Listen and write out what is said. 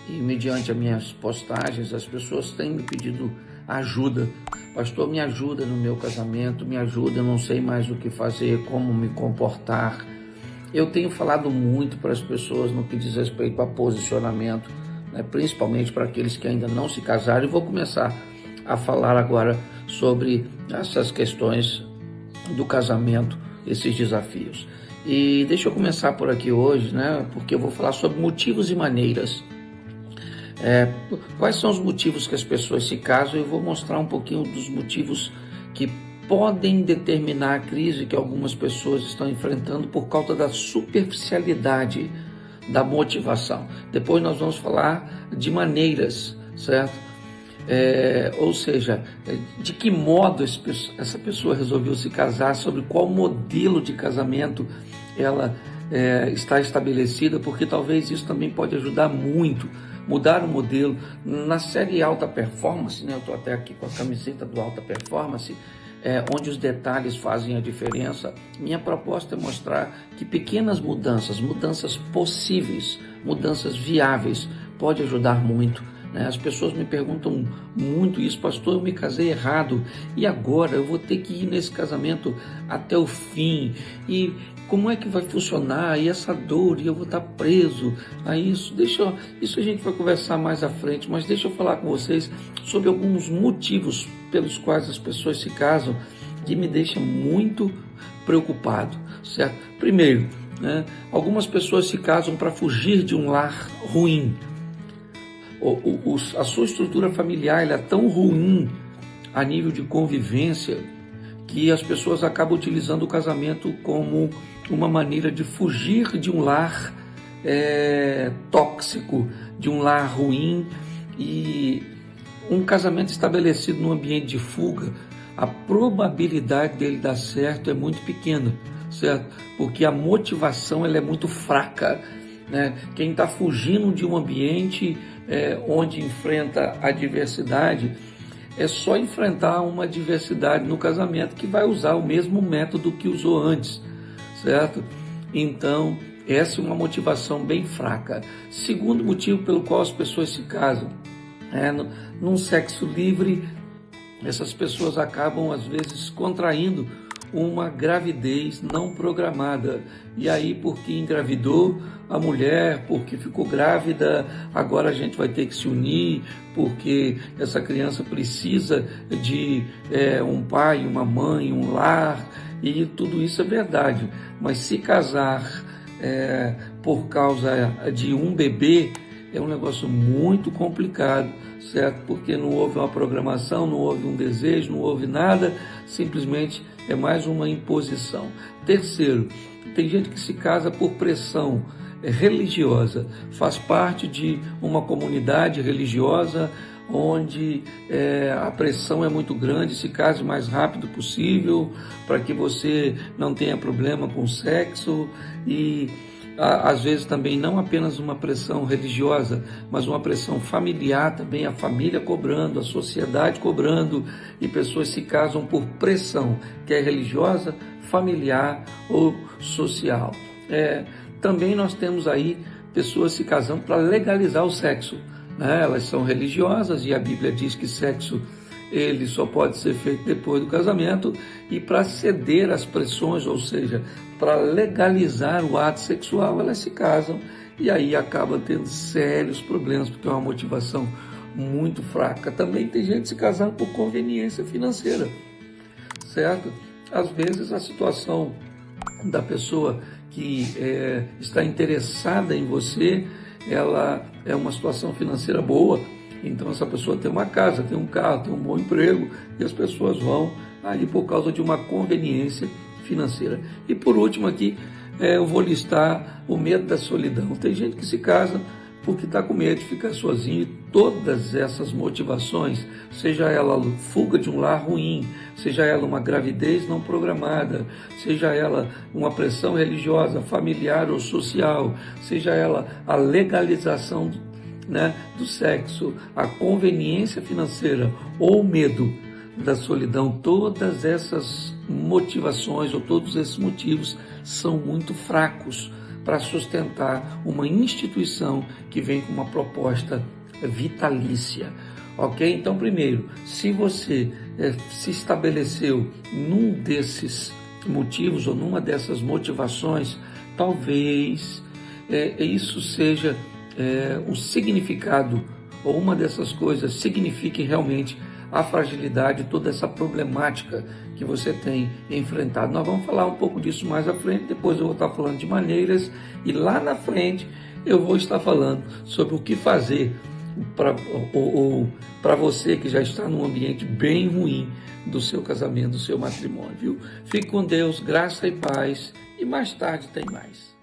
e mediante as minhas postagens, as pessoas têm me pedido ajuda. Pastor, me ajuda no meu casamento, me ajuda, eu não sei mais o que fazer, como me comportar. Eu tenho falado muito para as pessoas no que diz respeito a posicionamento, né, principalmente para aqueles que ainda não se casaram, e vou começar a falar agora sobre essas questões do casamento, esses desafios. E deixa eu começar por aqui hoje, né, porque eu vou falar sobre motivos e maneiras. Quais são os motivos que as pessoas se casam? Eu vou mostrar um pouquinho dos motivos que podem determinar a crise que algumas pessoas estão enfrentando por causa da superficialidade da motivação. Depois nós vamos falar de maneiras, certo? Ou seja, de que modo essa pessoa resolveu se casar, sobre qual modelo de casamento ela está estabelecida, porque talvez isso também pode ajudar muito, mudar o modelo. Na série Alta Performance, né, eu estou até aqui com a camiseta do Alta Performance, onde os detalhes fazem a diferença. Minha proposta é mostrar que pequenas mudanças possíveis, mudanças viáveis, pode ajudar muito. As pessoas me perguntam muito isso: pastor, eu me casei errado, e agora eu vou ter que ir nesse casamento até o fim, e como é que vai funcionar, e essa dor, e eu vou estar preso a isso? Isso a gente vai conversar mais à frente, mas deixa eu falar com vocês sobre alguns motivos pelos quais as pessoas se casam, que me deixam muito preocupado, certo? Primeiro, algumas pessoas se casam para fugir de um lar ruim. A sua estrutura familiar ela é tão ruim a nível de convivência que as pessoas acabam utilizando o casamento como uma maneira de fugir de um lar tóxico, de um lar ruim. E um casamento estabelecido num ambiente de fuga, a probabilidade dele dar certo é muito pequena, certo? Porque a motivação ela é muito fraca. Quem está fugindo de um ambiente onde enfrenta adversidade, é só enfrentar uma adversidade no casamento que vai usar o mesmo método que usou antes, certo? Então, essa é uma motivação bem fraca. Segundo motivo pelo qual as pessoas se casam, num sexo livre, essas pessoas acabam às vezes contraindo uma gravidez não programada. E aí, porque engravidou a mulher, porque ficou grávida, agora a gente vai ter que se unir, porque essa criança precisa de um pai, uma mãe, um lar, e tudo isso é verdade. Mas se casar por causa de um bebê é um negócio muito complicado, certo? Porque não houve uma programação, não houve um desejo, não houve nada, simplesmente é mais uma imposição. Terceiro, tem gente que se casa por pressão religiosa, faz parte de uma comunidade religiosa onde a pressão é muito grande: se case o mais rápido possível para que você não tenha problema com sexo. E às vezes também não apenas uma pressão religiosa, mas uma pressão familiar também, a família cobrando, a sociedade cobrando, e pessoas se casam por pressão, quer religiosa, familiar ou social. Também nós temos aí pessoas se casando para legalizar o sexo, Elas são religiosas e a Bíblia diz que sexo ele só pode ser feito depois do casamento, e para ceder às pressões, ou seja, para legalizar o ato sexual, elas se casam e aí acabam tendo sérios problemas, porque é uma motivação muito fraca. Também tem gente se casando por conveniência financeira, certo? Às vezes a situação da pessoa que está interessada em você, ela é uma situação financeira boa. Então essa pessoa tem uma casa, tem um carro, tem um bom emprego, e as pessoas vão aí por causa de uma conveniência financeira. E por último aqui, eu vou listar o medo da solidão. Tem gente que se casa porque está com medo de ficar sozinho, e todas essas motivações, seja ela fuga de um lar ruim, seja ela uma gravidez não programada, seja ela uma pressão religiosa, familiar ou social, seja ela a legalização do sexo, a conveniência financeira ou o medo da solidão, todas essas motivações ou todos esses motivos são muito fracos para sustentar uma instituição que vem com uma proposta vitalícia. Ok? Então, primeiro, se você se estabeleceu num desses motivos ou numa dessas motivações, talvez isso seja o significado, ou uma dessas coisas signifique realmente a fragilidade, toda essa problemática que você tem enfrentado. Nós vamos falar um pouco disso mais à frente, depois eu vou estar falando de maneiras, e lá na frente eu vou estar falando sobre o que fazer para você que já está num ambiente bem ruim do seu casamento, do seu matrimônio, viu? Fique com Deus, graça e paz, e mais tarde tem mais.